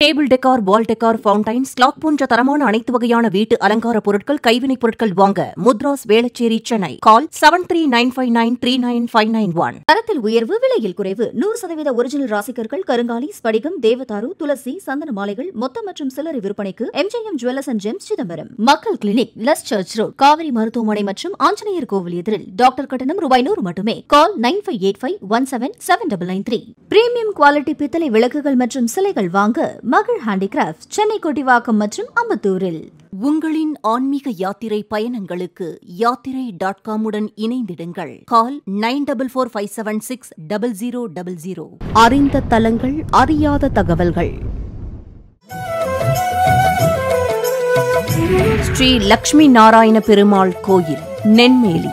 Table decor, வால் decor, fountains, clock போன்ற தரமான அனைத்து வகையான வீட்டு அலங்கார பொருட்கள், கைவினைப் பொருட்கள் வாங்க முத்ராஸ், வேளச்சேரி, சென்னை. கால் 7395939591. தரத்தில் உயர்வு, விலையில் குறைவு. 100% ஒரிஜினல் ராசிக்கற்கள், கருங்காலி, ஸ்படிகம், தேவதாரு, துளசி, சந்தன மாலைகள் மொத்த மற்றும் சில்லறை விற்பனைக்கு MJM jewellers and gems, Chidambaram. மக்கள் கிளினிக், லெஸ் சர்ச் ரோட், காவிரி மருத்துவமனை மற்றும் ஆஞ்சநேயர் கோவில் எதிரில். டாக்டர் கட்டணம் ₹100 மட்டுமே. கால் 9585177993. பிரீமியம் குவாலிட்டி பித்தளை விளக்குகள் மற்றும் சிலைகள் வாங்க மகள் ஹேண்டிகிராஃப்ட், சென்னை கொட்டிவாக்கம் மற்றும் அம்பத்தூரில். உங்களின் ஆன்மீக யாத்திரை பயணங்களுக்கு யாத்திரை.com உடன் இணைந்திடுங்கள். கால் 9445760000. அறிந்த தலங்கள், அறியாத தகவல்கள். ஸ்ரீ லட்சுமி நாராயண பெருமாள் கோயில், நென்மேலி.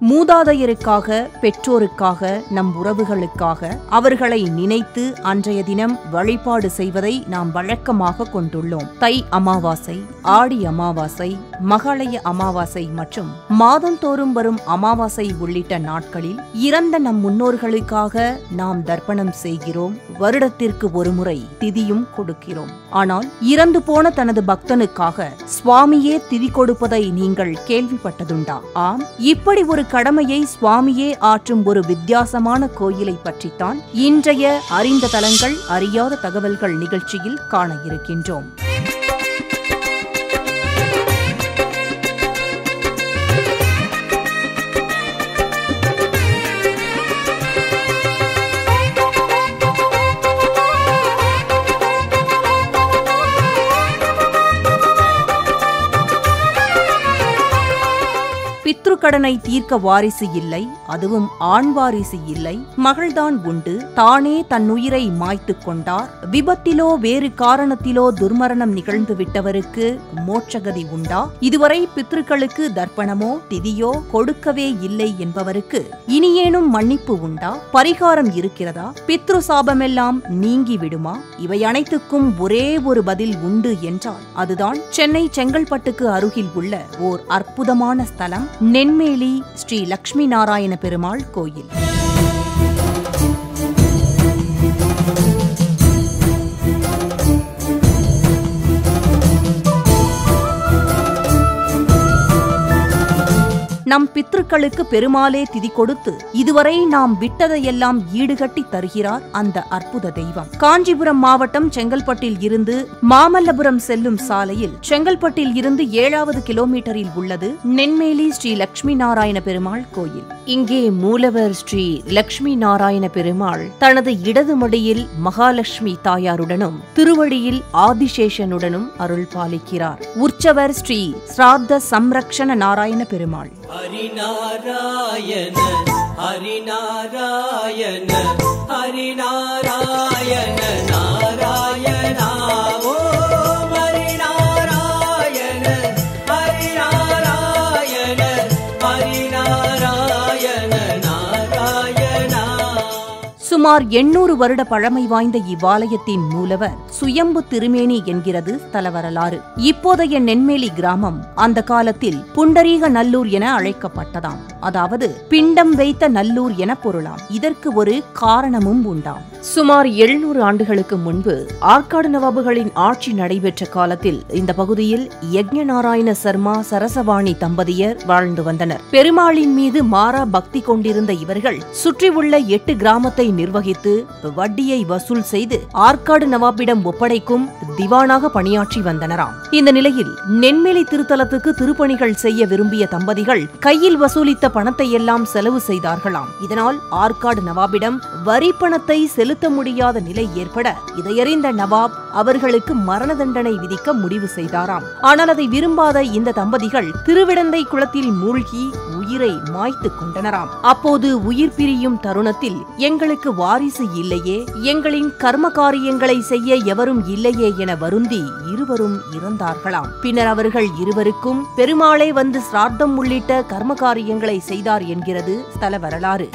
மூதாதையருக்காக, பெற்றோருக்காக, நம் உறவுகளுக்காக அவர்களை நினைத்து அன்றைய தினம் வழிபாடு செய்வதை நாம் வழக்கமாக கொண்டுள்ளோம். தை அமாவாசை, ஆடி அமாவாசை, மகாலய அமாவாசை மற்றும் மாதந்தோறும் வரும் அமாவாசை உள்ளிட்ட நாட்களில் இறந்த நம் முன்னோர்களுக்காக நாம் தர்ப்பணம் செய்கிறோம். வருடத்திற்கு ஒருமுறை திதியும் கொடுக்கிறோம். ஆனால் இறந்து போன தனது பக்தனுக்காக சுவாமியே திதி கொடுப்பதை நீங்கள் கேள்விப்பட்டதுண்டா? ஆம், இப்படி ஒரு கடமையை சுவாமியே ஆற்றும் ஒரு வித்தியாசமான கோயிலை பற்றித்தான் இன்றைய அறிந்த தலங்கள், அறியாத தகவல்கள் நிகழ்ச்சியில் காண இருக்கின்றோம். பித்ருக்கடனை தீர்க்க வாரிசு இல்லை, அதுவும் ஆண் வாரிசு இல்லை. மகள்தான் உண்டு. தானே தன்னுயிரை மாய்த்துக் கொண்டார். விபத்திலோ வேறு காரணத்திலோ துர்மரணம் நிகழ்ந்து விட்டவருக்கு மோட்சகதி உண்டா? இதுவரை பித்ருக்களுக்கு தர்ப்பணமோ திதியோ கொடுக்கவே இல்லை என்பவருக்கு இனியேனும் மன்னிப்பு உண்டா? பரிகாரம் இருக்கிறதா? பித்ரு சாபமெல்லாம் நீங்கி விடுமா? இவை அனைத்துக்கும் ஒரே ஒரு பதில் உண்டு என்றால் அதுதான் சென்னை செங்கல்பட்டுக்கு அருகில் உள்ள ஓர் அற்புதமான ஸ்தலம், நென்மேலி ஸ்ரீ லட்சுமி நாராயண பெருமாள் கோயில். நம் பித்ருக்களுக்கு பெருமாளே திதி கொடுத்து இதுவரை நாம் விட்டதையெல்லாம் ஈடுகட்டி தருகிறார் அந்த அற்புத தெய்வம். காஞ்சிபுரம் மாவட்டம் செங்கல்பட்டில் இருந்து மாமல்லபுரம் செல்லும் சாலையில் செங்கல்பட்டில் இருந்து 7வது கிலோமீட்டரில் உள்ளது நென்மேலி ஸ்ரீ லட்சுமி நாராயண பெருமாள் கோயில். இங்கே மூலவர் ஸ்ரீ லட்சுமி நாராயண பெருமாள் தனது இடது மடியில் மகாலட்சுமி தாயாருடனும் திருவடியில் ஆதிசேஷனுடனும் அருள் பாலிக்கிறார். உற்சவர் ஸ்ரீ ஸ்ராத்த சம்ரக்ஷண நாராயண பெருமாள். ஹரிநாராயண ஹரிநாராயண ஹரிநாராயண நாராயண ஓம் ஹரிநாராயண ஹரிநாராயண ஹரிநாராயண நாராயண. சுமார் 800 வருட பழமை வாய்ந்த இவ்வாலயத்தின் மூலவர் சுயம்பு திருமேனி என்கிறது ஸ்தல வரலாறு. இப்போதைய நென்மேலி கிராமம் அந்த காலத்தில் புண்டரீக நல்லூர் என அழைக்கப்பட்டதாம். அதாவது பிண்டம் வைத்த நல்லூர் என பொருளாம். இதற்கு ஒரு காரணமும் உண்டாம். சுமார் 700 ஆண்டுகளுக்கு முன்பு ஆற்காடு நவாபுகளின் ஆட்சி நடைபெற்ற காலத்தில் இந்த பகுதியில் யக்ஞநாராயண சர்மா சரசவாணி தம்பதியர் வாழ்ந்து வந்தனர். பெருமாளின் மீது மாறா பக்தி கொண்டிருந்த இவர்கள் சுற்றியுள்ள 8 கிராமத்தை நிர்வகித்து வட்டியை வசூல் செய்து ஆற்காடு நவாபிடம் ஒப்படைக்கும் திவானாக பணியாற்றி வந்தனராம். இந்த நிலையில் நென்மேலி திருத்தலத்துக்கு திருப்பணிகள் செய்ய விரும்பிய தம்பதிகள் கையில் வசூலித்த பணத்தை எல்லாம் செலவு செய்தார்களாம். இதனால் ஆற்காடு நவாபிடம் வரி பணத்தை செலுத்த முடியாத நிலை ஏற்பட இதையறிந்த நவாப் அவர்களுக்கு மரண தண்டனை விதிக்க முடிவு செய்தாராம். ஆனால் அதை விரும்பாத இந்த தம்பதிகள் திருவிடந்தை குளத்தில் மூழ்கி உயிரை மாய்த்துக் கொண்டனராம். அப்போது உயிர் பிரியும் தருணத்தில் எங்களுக்கு வாரிசு இல்லையே, எங்களின் கர்ம காரியங்களை செய்ய எவரும் இல்லையே என வருந்தி இருவரும் இறந்தார்களாம். பின்னர் அவர்கள் இருவருக்கும் பெருமாளே வந்து சிராத்தம் உள்ளிட்ட கர்ம காரியங்களை செய்தார் என்கிறது ஸ்தல வரலாறு.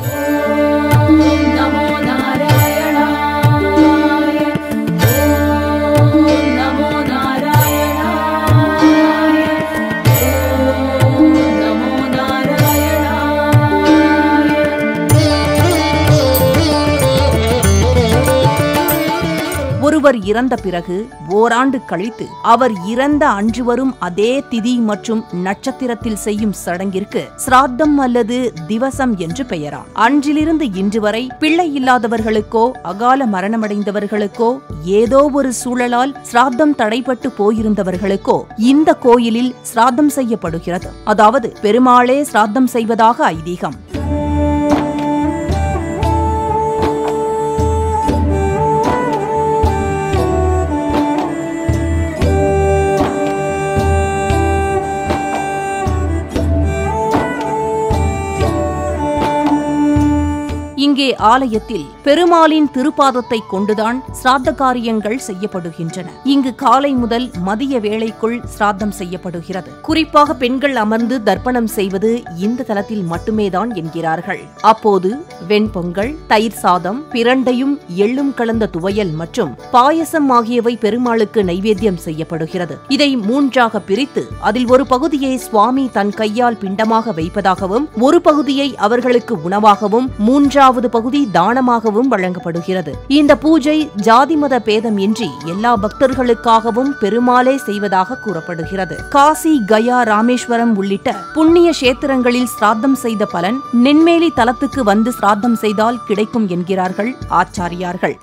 ஒருவர் இறந்த பிறகு ஓராண்டு கழித்து அவர் இறந்த அன்று வரும் அதே திதி மற்றும் நட்சத்திரத்தில் செய்யும் சடங்கிற்கு சிராத்தம் அல்லது திவசம் என்று பெயராம். அன்றிலிருந்து இன்று வரை பிள்ளை இல்லாதவர்களுக்கோ அகால மரணமடைந்தவர்களுக்கோ ஏதோ ஒரு சூழலால் சிராத்தம் தடைபட்டு போயிருந்தவர்களுக்கோ இந்த கோயிலில் சிராத்தம் செய்யப்படுகிறது. அதாவது பெருமாளே சிராத்தம் செய்வதாக ஐதீகம். இங்கே ஆலயத்தில் பெருமாளின் திருப்பாதத்தை கொண்டுதான் சிராத்த காரியங்கள் செய்யப்படுகின்றன. இங்கு காலை முதல் மதிய வேளைக்குள் சிராத்தம் செய்யப்படுகிறது. குறிப்பாக பெண்கள் அமர்ந்து தர்ப்பணம் செய்வது இந்த தலத்தில் மட்டுமேதான் என்கிறார்கள். அப்போது வெண்பொங்கல், தயிர் சாதம், பிரண்டையும் எள்ளும் கலந்த துவையல் மற்றும் பாயசம் ஆகியவை பெருமாளுக்கு நைவேத்தியம் செய்யப்படுகிறது. இதை மூன்றாக பிரித்து அதில் ஒரு பகுதியை சுவாமி தன் கையால் பிண்டமாக வைப்பதாகவும் ஒரு பகுதியை அவர்களுக்கு உணவாகவும் மூன்றாவது பகுதி தானமாகவும் வழங்கப்படுகிறது. இந்த பூஜை ஜாதி மத பேதம் இன்றி எல்லா பக்தர்களுக்காகவும் பெருமாளே செய்வதாக கூறப்படுகிறது. காசி, கயா, ராமேஸ்வரம் உள்ளிட்ட புண்ணிய கஷேத்திரங்களில் சிராத்தம் செய்த பலன் நென்மேலி தலத்துக்கு வந்து சிராத்தம் செய்தால் கிடைக்கும் என்கிறார்கள் ஆச்சாரியார்கள்.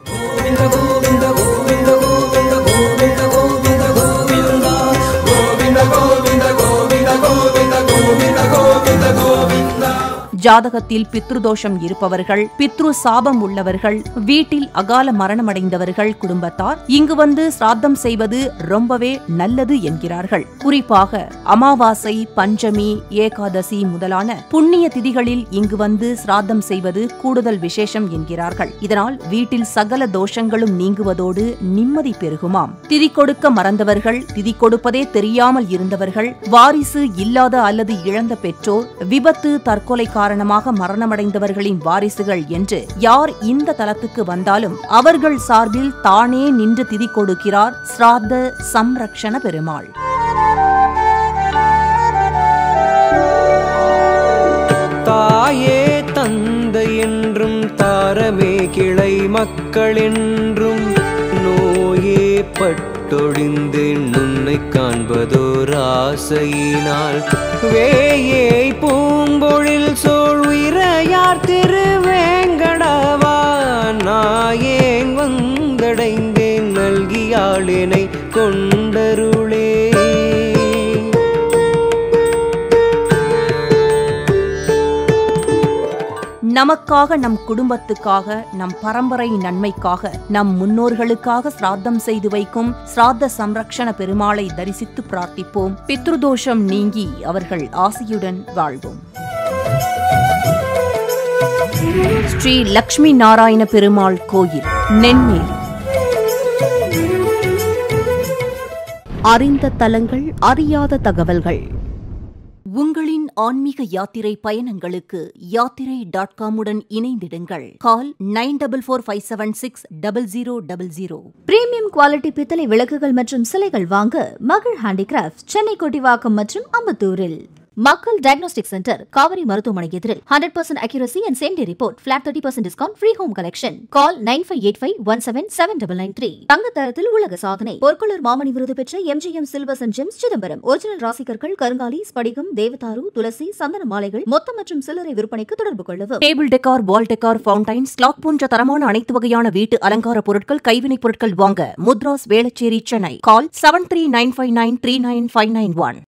ஜாதகத்தில் பித்ருதோஷம் இருப்பவர்கள், பித்ரு சாபம் உள்ளவர்கள், வீட்டில் அகால மரணமடைந்தவர்கள் குடும்பத்தார் இங்கு வந்து சிராத்தம் செய்வது ரொம்பவே நல்லது என்கிறார்கள். குறிப்பாக அமாவாசை, பஞ்சமி, ஏகாதசி முதலான புண்ணிய திதிகளில் இங்கு வந்து சிராத்தம் செய்வது கூடுதல் விசேஷம் என்கிறார்கள். இதனால் வீட்டில் சகல தோஷங்களும் நீங்குவதோடு நிம்மதி பெருகுமாம். திதி கொடுக்க மறந்தவர்கள், திதி கொடுப்பதே தெரியாமல் இருந்தவர்கள், வாரிசு இல்லாத அல்லது இழந்த பெற்றோர், விபத்து, தற்கொலை காரணமாக மரணமடைந்தவர்களின் வாரிசுகள் என்று யார் இந்த தலத்துக்கு வந்தாலும் அவர்கள் சார்பில் தானே நின்று திதி கொடுக்கிறார் சிராத்த சம்ரக்ஷண பெருமாள். தாயே தந்தை என்றும் தாரமே கிளை மக்கள் என்றும் நோயே பட்டொழிந்தேன் உன்னை காண்பதோர் ஆசையினால் வேயை பூம்பொழில் சோழ்விரையார் திருவேங்கடவா நாயேன் வந்தடைந்தேன் நல்கியாளினை கொண்டருளே. நமக்காக, நம் குடும்பத்துக்காக, நம் பரம்பரை நன்மைக்காக, நம் முன்னோர்களுக்காக சிராத்தம் செய்து வைக்கும் சிராத்த சம்ரக்ஷண பெருமாளை தரிசித்து பிரார்த்திப்போம். பித்ருதோஷம் நீங்கி அவர்கள் ஆசியுடன் வாழ்வோம். ஸ்ரீ லட்சுமி நாராயண பெருமாள் கோயில், நென்மேலி. அறிந்த தலங்கள், அறியாத தகவல்கள். உங்களின் ஆன்மீக யாத்திரை பயணங்களுக்கு யாத்திரை.com உடன் இணைந்திடுங்கள். கால் 9445760000. பிரீமியம் குவாலிட்டி பித்தளை விளக்குகள் மற்றும் சிலைகள் வாங்க மகள் ஹேண்டிகிராஃப்ட், சென்னை கொட்டிவாக்கம் மற்றும் அம்பத்தூரில். மக்கள் டயக்னோஸ்டிக் சென்டர், காவிரி மருத்துவமனை எதிரில். 100% accuracy and same day report, flat 30% discount, free home collection. Call 9585177993. தங்க தரத்தில் உலக சாதனை, பொற்கொள்ளர் மாமணி விருது பெற்ற MGM silvers and gems Chidambaram. Original ராசிக்கற்கள், கருங்காலி, ஸ்படிகம், தேவதாரு, துளசி, சந்தன மாலைகள் மொத்த மற்றும் சில்லறை விற்பனைக்கு தொடர்பு கொள்ளவும். டேபிள் டெக்கார், வால் டெக்கார், ஃபவுண்டைன்ஸ், கிளாக் போன்ற தரமான அனைத்து வகையான வீட்டு அலங்கார பொருட்கள், கைவினைப் பொருட்கள் வாங்க முத்ராஸ், வேளச்சேரி, சென்னை. கால் 7395939591.